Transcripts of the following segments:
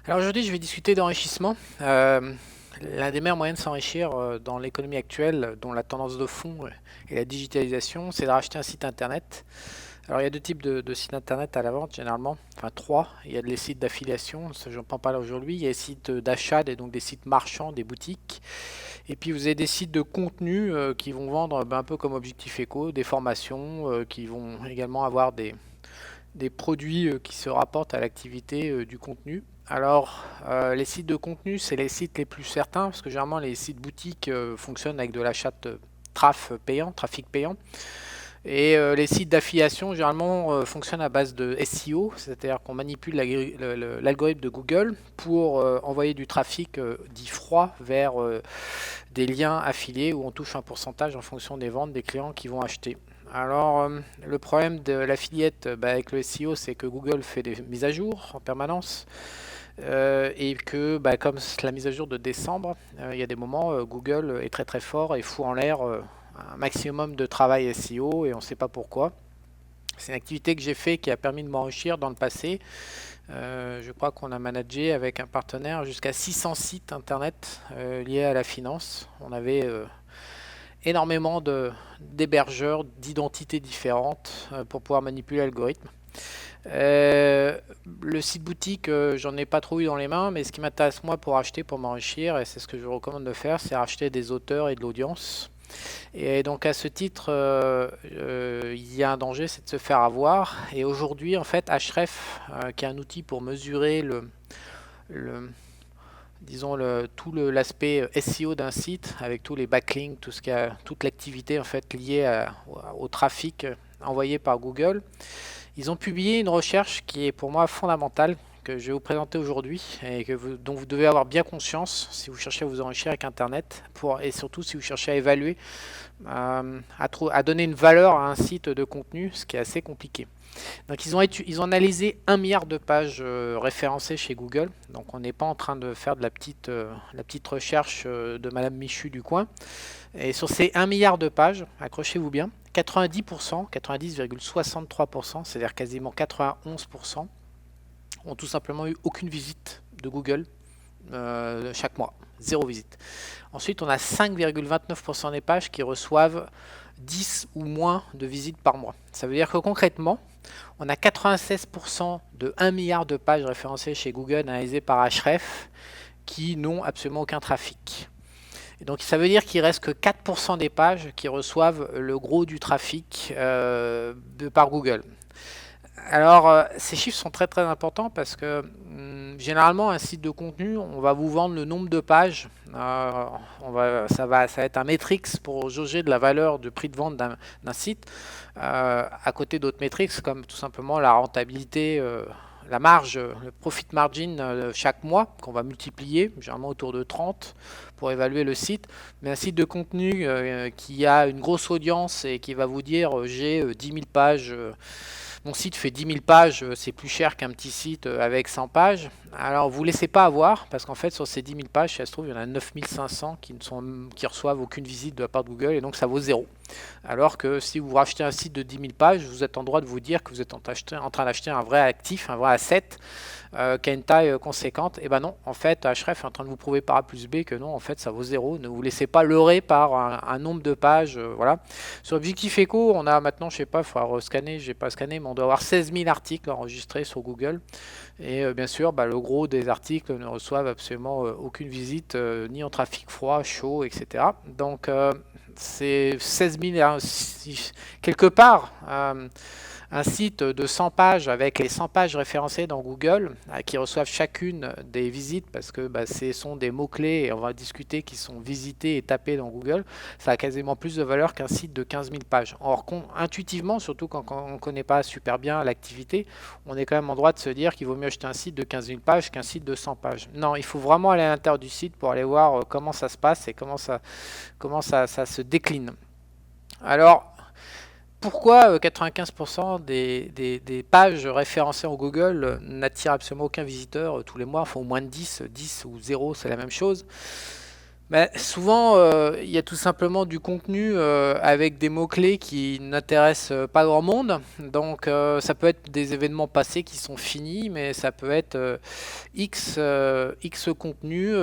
Alors aujourd'hui, je vais discuter d'enrichissement. L'un des meilleurs moyens de s'enrichir dans l'économie actuelle, dont la tendance de fond est la digitalisation, c'est de racheter un site internet. Alors il y a deux types de sites internet à la vente généralement, enfin trois. Il y a les sites d'affiliation, ça j'en parle pas là aujourd'hui. Il y a les sites d'achat, donc des sites marchands, des boutiques. Et puis vous avez des sites de contenu qui vont vendre un peu comme Objectif Eco, des formations, qui vont également avoir des produits qui se rapportent à l'activité du contenu. Alors, les sites de contenu, c'est les sites les plus certains, parce que généralement les sites boutiques fonctionnent avec de l'achat de trafic payant. Et les sites d'affiliation, généralement, fonctionnent à base de SEO, c'est-à-dire qu'on manipule l'algorithme de Google pour envoyer du trafic dit froid vers des liens affiliés où on touche un pourcentage en fonction des ventes des clients qui vont acheter. Alors, le problème de l'affiliate avec le SEO, c'est que Google fait des mises à jour en permanence. Et que, comme c'est la mise à jour de décembre, il y a des moments, Google est très très fort et fout en l'air un maximum de travail SEO et on ne sait pas pourquoi. C'est une activité que j'ai fait qui a permis de m'enrichir dans le passé. Je crois qu'on a managé avec un partenaire jusqu'à 600 sites internet liés à la finance. On avait énormément d'hébergeurs, d'identités différentes pour pouvoir manipuler l'algorithme. Euh, le site boutique, j'en ai pas trop eu dans les mains, mais ce qui m'intéresse moi pour acheter, pour m'enrichir, et c'est ce que je vous recommande de faire, c'est acheter des auteurs et de l'audience. Et donc à ce titre, il y a un danger, c'est de se faire avoir. Et aujourd'hui, en fait, Ahref, qui est un outil pour mesurer le, disons l'aspect SEO d'un site avec tous les backlinks, toute l'activité en fait liée au trafic envoyé par Google. Ils ont publié une recherche qui est pour moi fondamentale, que je vais vous présenter aujourd'hui et dont vous devez avoir bien conscience si vous cherchez à vous enrichir avec Internet et surtout si vous cherchez à évaluer, à donner une valeur à un site de contenu, ce qui est assez compliqué. Donc ils ont analysé 1 milliard de pages référencées chez Google. Donc on n'est pas en train de faire de la petite recherche de Madame Michu du coin. Et sur ces 1 milliard de pages, accrochez-vous bien, 90%, 90,63%, c'est-à-dire quasiment 91%, ont tout simplement eu aucune visite de Google chaque mois. Zéro visite. Ensuite, on a 5,29% des pages qui reçoivent 10 ou moins de visites par mois. Ça veut dire que concrètement, on a 96% de 1 milliard de pages référencées chez Google analysées par Ahref qui n'ont absolument aucun trafic. Et donc ça veut dire qu'il reste que 4% des pages qui reçoivent le gros du trafic par Google. Alors ces chiffres sont très très importants parce que généralement un site de contenu, on va vous vendre le nombre de pages. Ça va être un métrix pour jauger de la valeur du prix de vente d'un site, à côté d'autres métriques comme tout simplement la rentabilité, la marge, le profit margin chaque mois qu'on va multiplier, généralement autour de 30 pour évaluer le site. Mais un site de contenu qui a une grosse audience et qui va vous dire j'ai 10 000 pages, mon site fait 10 000 pages, c'est plus cher qu'un petit site avec 100 pages. Alors vous ne laissez pas avoir, parce qu'en fait sur ces 10 000 pages, si ça se trouve, il y en a 9 500 qui reçoivent aucune visite de la part de Google, et donc ça vaut zéro. Alors que si vous rachetez un site de 10 000 pages, vous êtes en droit de vous dire que vous êtes en train d'acheter un vrai actif, un vrai asset, qui a une taille conséquente. Et ben non, en fait, Ahref est en train de vous prouver par A plus B que non, en fait, ça vaut zéro. Ne vous laissez pas leurrer par un nombre de pages. Voilà. Sur Objectif Eco, on a maintenant, je sais pas, il faudra rescanner, j'ai pas scanné, mais on doit avoir 16 000 articles enregistrés sur Google. Et bien sûr, le gros des articles ne reçoivent absolument aucune visite, ni en trafic froid, chaud, etc. Donc, c'est 16 000, quelque part, un site de 100 pages avec les 100 pages référencées dans Google qui reçoivent chacune des visites parce que ce sont des mots-clés et on va discuter qui sont visités et tapés dans Google, ça a quasiment plus de valeur qu'un site de 15 000 pages. Or, intuitivement, surtout quand on ne connaît pas super bien l'activité, on est quand même en droit de se dire qu'il vaut mieux acheter un site de 15 000 pages qu'un site de 100 pages. Non, il faut vraiment aller à l'intérieur du site pour aller voir comment ça se passe et comment ça se décline. Alors, pourquoi 95% des pages référencées en Google n'attirent absolument aucun visiteur tous les mois, enfin au moins de 10 ou 0, c'est la même chose. Souvent, il y a tout simplement du contenu avec des mots-clés qui n'intéressent pas grand monde. Donc, ça peut être des événements passés qui sont finis, mais ça peut être X contenu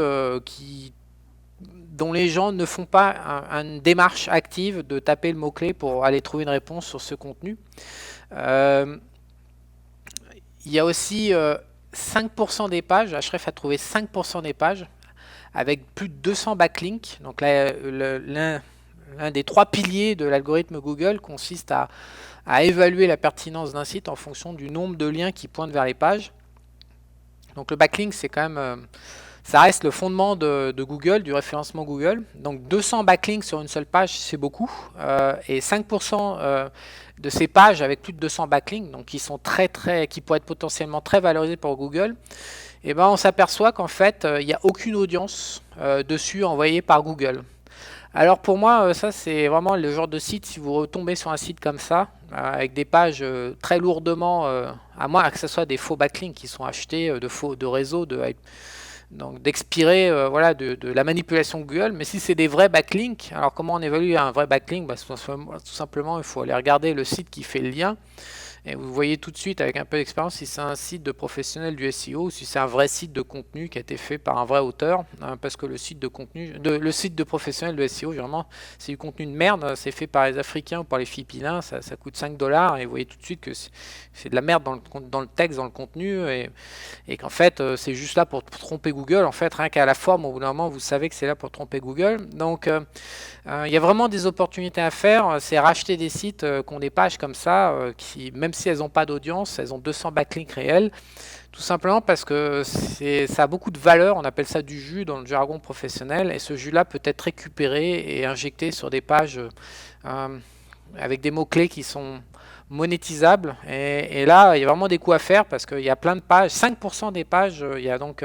dont les gens ne font pas une démarche active de taper le mot-clé pour aller trouver une réponse sur ce contenu. Euh, il y a aussi 5% des pages, Ahrefs a trouvé 5% des pages avec plus de 200 backlinks. Donc là, l'un des trois piliers de l'algorithme Google consiste à évaluer la pertinence d'un site en fonction du nombre de liens qui pointent vers les pages. Donc le backlink, c'est quand même, ça reste le fondement de Google, du référencement Google. Donc 200 backlinks sur une seule page, c'est beaucoup. Et 5% de ces pages avec plus de 200 backlinks, donc qui pourraient être potentiellement très valorisées pour Google, et ben on s'aperçoit qu'en fait, il n'y a aucune audience dessus envoyée par Google. Alors pour moi, ça c'est vraiment le genre de site, si vous retombez sur un site comme ça, avec des pages très lourdement, à moins que ce soit des faux backlinks qui sont achetés de réseaux, donc d'expirer voilà, de la manipulation Google. Mais si c'est des vrais backlinks, alors comment on évalue un vrai backlink? Tout simplement, il faut aller regarder le site qui fait le lien. Et vous voyez tout de suite avec un peu d'expérience si c'est un site de professionnel du SEO ou si c'est un vrai site de contenu qui a été fait par un vrai auteur, hein, parce que le site de professionnel de SEO, généralement, c'est du contenu de merde, c'est fait par les Africains ou par les Philippins, ça coûte 5 dollars et vous voyez tout de suite que c'est de la merde dans le texte, dans le contenu et qu'en fait c'est juste là pour tromper Google. En fait, rien qu'à la forme, au bout d'un moment, vous savez que c'est là pour tromper Google. Donc il y a vraiment des opportunités à faire, c'est racheter des sites qui ont des pages comme ça, qui, même si elles n'ont pas d'audience, elles ont 200 backlinks réels, tout simplement parce que ça a beaucoup de valeur, on appelle ça du jus dans le jargon professionnel, et ce jus-là peut être récupéré et injecté sur des pages avec des mots-clés qui sont monétisables, et là il y a vraiment des coups à faire parce qu'il y a plein de pages, 5% des pages, il y a donc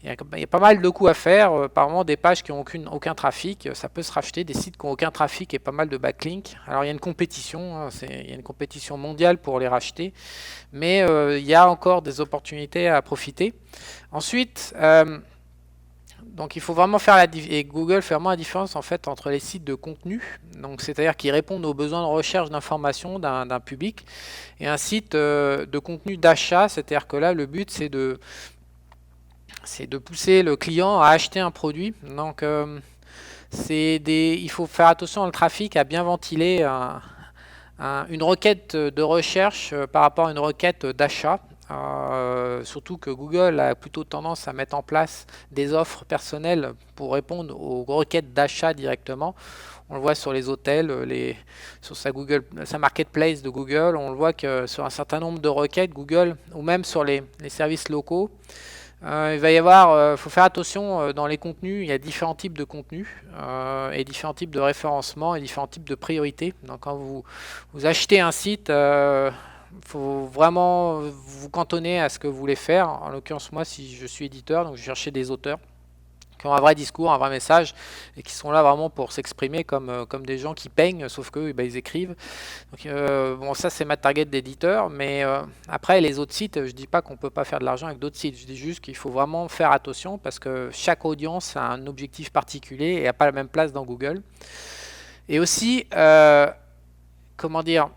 il y a pas mal de coûts à faire, par moment des pages qui n'ont aucun trafic, ça peut se racheter, des sites qui n'ont aucun trafic et pas mal de backlinks. Alors il y a une compétition, hein, il y a une compétition mondiale pour les racheter, mais il y a encore des opportunités à profiter. Ensuite, donc il faut vraiment faire et Google fait vraiment la différence en fait entre les sites de contenu, donc c'est-à-dire qui répondent aux besoins de recherche d'information d'un public, et un site de contenu d'achat, c'est-à-dire que là le but c'est de pousser le client à acheter un produit. Donc, il faut faire attention au trafic, à bien ventiler une requête de recherche par rapport à une requête d'achat. Surtout que Google a plutôt tendance à mettre en place des offres personnelles pour répondre aux requêtes d'achat directement. On le voit sur les hôtels, sur sa marketplace de Google, on le voit que sur un certain nombre de requêtes, Google, ou même sur les services locaux, il va y avoir, faut faire attention dans les contenus, il y a différents types de contenus et différents types de référencement et différents types de priorités. Donc quand vous achetez un site, faut vraiment vous cantonner à ce que vous voulez faire. En l'occurrence, moi, si je suis éditeur, donc je cherchais des auteurs qui ont un vrai discours, un vrai message, et qui sont là vraiment pour s'exprimer comme des gens qui peignent, sauf que ils écrivent. Donc, bon, ça c'est ma target d'éditeur, mais après les autres sites, je dis pas qu'on peut pas faire de l'argent avec d'autres sites, je dis juste qu'il faut vraiment faire attention parce que chaque audience a un objectif particulier et n'a pas la même place dans Google. Et aussi, comment dire,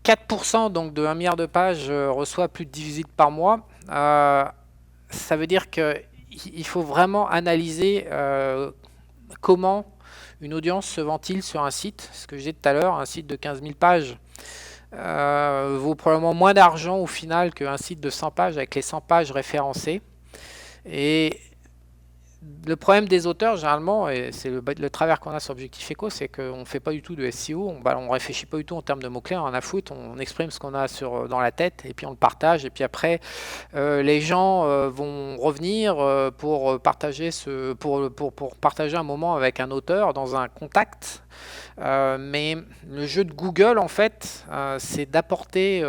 4% donc de 1 milliard de pages reçoit plus de 10 visites par mois. Ça veut dire que il faut vraiment analyser comment une audience se ventile sur un site. Ce que j'ai dit tout à l'heure, un site de 15 000 pages vaut probablement moins d'argent au final qu'un site de 100 pages avec les 100 pages référencées. Et le problème des auteurs, généralement, et c'est le travers qu'on a sur Objectif Echo, c'est qu'on ne fait pas du tout de SEO, on réfléchit pas du tout en termes de mots-clés, on en a foutre, on exprime ce qu'on a dans la tête, et puis on le partage, et puis après, les gens vont revenir pour partager pour partager un moment avec un auteur dans un contact. Mais le jeu de Google, en fait, c'est d'apporter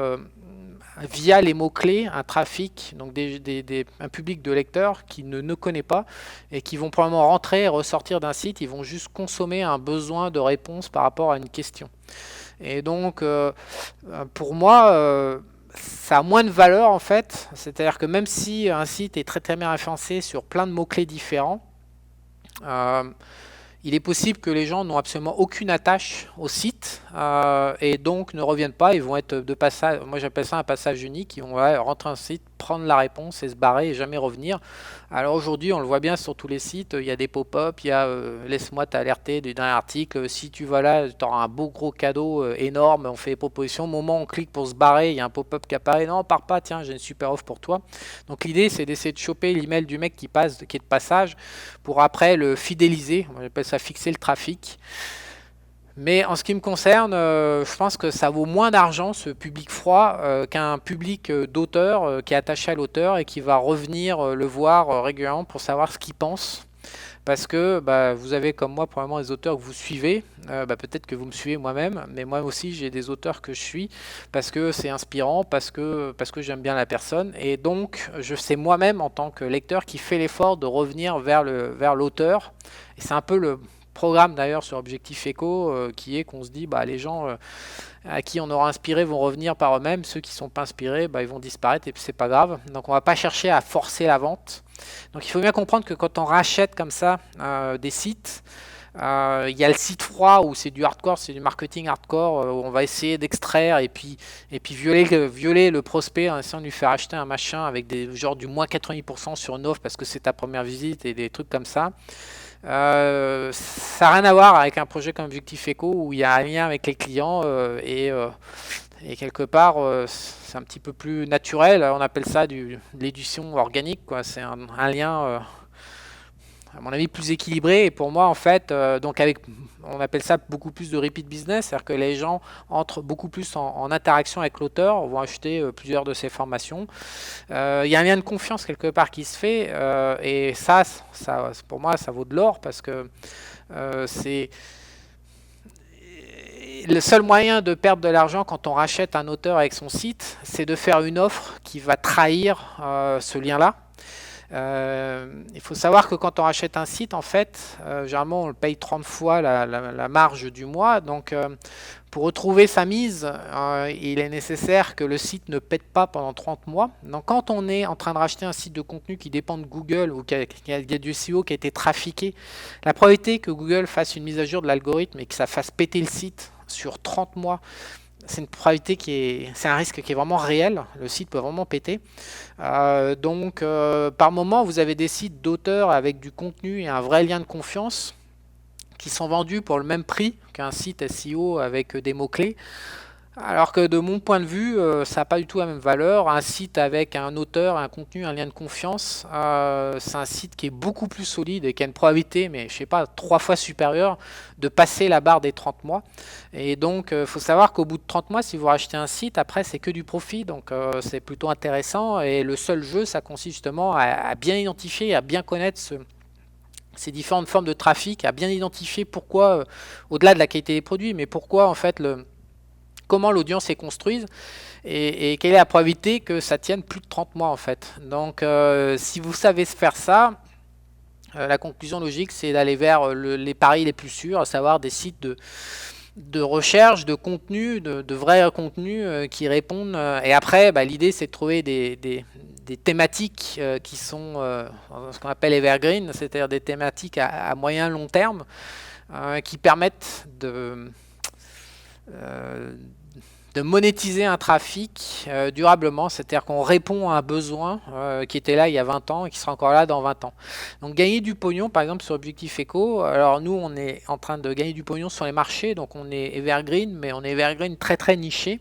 via les mots-clés un trafic, donc un public de lecteurs qui ne connaît pas et qui vont probablement rentrer et ressortir d'un site, ils vont juste consommer un besoin de réponse par rapport à une question. Et donc, pour moi, ça a moins de valeur en fait, c'est-à-dire que même si un site est très très bien référencé sur plein de mots-clés différents, Euh, il est possible que les gens n'ont absolument aucune attache au site et donc ne reviennent pas. Ils vont être de passage, moi j'appelle ça un passage unique. Ils vont rentrer un site, prendre la réponse et se barrer et jamais revenir. Alors aujourd'hui, on le voit bien sur tous les sites, il y a des pop-up, il y a laisse-moi t'alerter du dernier article. Si tu vas là, tu auras un beau gros cadeau énorme. On fait des propositions. Au moment où on clique pour se barrer, il y a un pop-up qui apparaît. Non, pars pas, tiens, j'ai une super offre pour toi. Donc l'idée, c'est d'essayer de choper l'email du mec qui passe, qui est de passage, pour après le fidéliser. On appelle ça fixer le trafic. Mais en ce qui me concerne, je pense que ça vaut moins d'argent ce public froid qu'un public d'auteur qui est attaché à l'auteur et qui va revenir le voir régulièrement pour savoir ce qu'il pense. Parce que bah, vous avez comme moi probablement des auteurs que vous suivez, peut-être que vous me suivez moi-même, mais moi aussi j'ai des auteurs que je suis parce que c'est inspirant, parce que j'aime bien la personne, et donc je sais moi-même en tant que lecteur qui fait l'effort de revenir vers l'auteur, et c'est un peu le programme d'ailleurs sur Objectif Echo qui est qu'on se dit bah, les gens à qui on aura inspiré vont revenir par eux-mêmes, ceux qui ne sont pas inspirés bah, ils vont disparaître et c'est pas grave, donc on va pas chercher à forcer la vente. Donc il faut bien comprendre que quand on rachète comme ça des sites, il y a le site froid où c'est du hardcore, c'est du marketing hardcore, où on va essayer d'extraire et puis violer le prospect en essayant de lui faire acheter un machin avec des genre du moins 90% sur une offre parce que c'est ta première visite et des trucs comme ça. Ça n'a rien à voir avec un projet comme Objectif Echo où il y a un lien avec les clients et quelque part c'est un petit peu plus naturel. On appelle ça de l'édition organique, quoi. C'est un lien à mon avis plus équilibré et pour moi en fait donc avec on appelle ça beaucoup plus de repeat business, c'est-à-dire que les gens entrent beaucoup plus en interaction avec l'auteur, vont acheter plusieurs de ses formations. Il y a un lien de confiance quelque part qui se fait et ça pour moi ça vaut de l'or parce que c'est le seul moyen de perdre de l'argent quand on rachète un auteur avec son site, c'est de faire une offre qui va trahir ce lien-là. Il faut savoir que quand on rachète un site, en fait, généralement on le paye 30 fois la marge du mois. Donc pour retrouver sa mise, il est nécessaire que le site ne pète pas pendant 30 mois. Donc quand on est en train de racheter un site de contenu qui dépend de Google ou qu'il y a du SEO qui a été trafiqué, la probabilité que Google fasse une mise à jour de l'algorithme et que ça fasse péter le site sur 30 mois, c'est une probabilité c'est un risque qui est vraiment réel. Le site peut vraiment péter. Donc, par moment, vous avez des sites d'auteurs avec du contenu et un vrai lien de confiance qui sont vendus pour le même prix qu'un site SEO avec des mots-clés. Alors que de mon point de vue, ça n'a pas du tout la même valeur. Un site avec un auteur, un contenu, un lien de confiance, c'est un site qui est beaucoup plus solide et qui a une probabilité, mais je sais pas, 3 fois supérieure de passer la barre des 30 mois. Et donc, il faut savoir qu'au bout de 30 mois, si vous rachetez un site, après, c'est que du profit. Donc, c'est plutôt intéressant. Et le seul jeu, ça consiste justement à bien identifier, à bien connaître ces différentes formes de trafic, à bien identifier pourquoi, au-delà de la qualité des produits, mais pourquoi en fait comment l'audience est construite et quelle est la probabilité que ça tienne plus de 30 mois en fait. Donc si vous savez faire ça, la conclusion logique c'est d'aller vers les paris les plus sûrs, à savoir des sites de recherche, de contenu, de vrais contenus qui répondent. Et après, bah, l'idée c'est de trouver des thématiques qui sont ce qu'on appelle evergreen, c'est-à-dire des thématiques à moyen long terme qui permettent euh, de monétiser un trafic durablement, c'est-à-dire qu'on répond à un besoin qui était là il y a 20 ans et qui sera encore là dans 20 ans. Donc gagner du pognon, par exemple sur Objectif Echo, alors nous on est en train de gagner du pognon sur les marchés, donc on est evergreen, mais on est evergreen très très niché.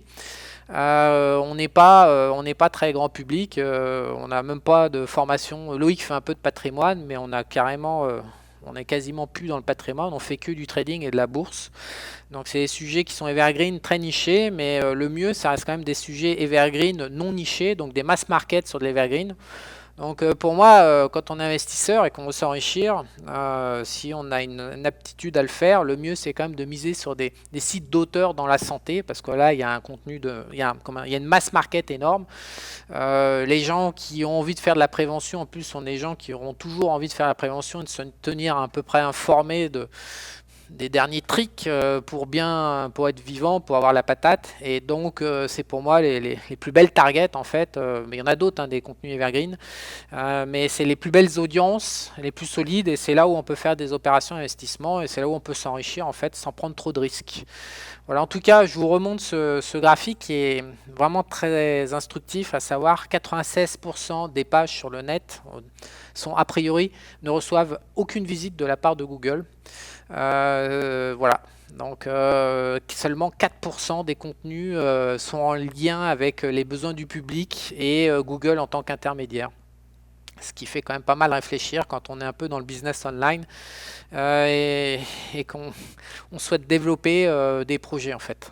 On n'est pas très grand public, on n'a même pas de formation. Loïc fait un peu de patrimoine, mais on a carrément on est quasiment plus dans le patrimoine, on fait que du trading et de la bourse. Donc c'est des sujets qui sont evergreen, très nichés, mais le mieux, ça reste quand même des sujets evergreen non nichés, donc des mass market sur de l'evergreen. Donc pour moi, quand on est investisseur et qu'on veut s'enrichir, si on a une aptitude à le faire, le mieux c'est quand même de miser sur des sites d'auteurs dans la santé, parce que là il y a un contenu il y a une mass market énorme. Les gens qui ont envie de faire de la prévention, en plus, sont des gens qui auront toujours envie de faire la prévention et de se tenir à peu près informés des derniers tricks pour être vivant, pour avoir la patate. Et donc, c'est pour moi les plus belles targets, en fait. Mais il y en a d'autres, hein, des contenus evergreen. Mais c'est les plus belles audiences, les plus solides. Et c'est là où on peut faire des opérations d'investissement. Et c'est là où on peut s'enrichir, en fait, sans prendre trop de risques. Voilà, en tout cas, je vous remonte ce graphique qui est vraiment très instructif, à savoir 96% des pages sur le net sont a priori ne reçoivent aucune visite de la part de Google. Voilà. Donc seulement 4% des contenus sont en lien avec les besoins du public et Google en tant qu'intermédiaire. Ce qui fait quand même pas mal réfléchir quand on est un peu dans le business online et qu'on souhaite développer des projets en fait.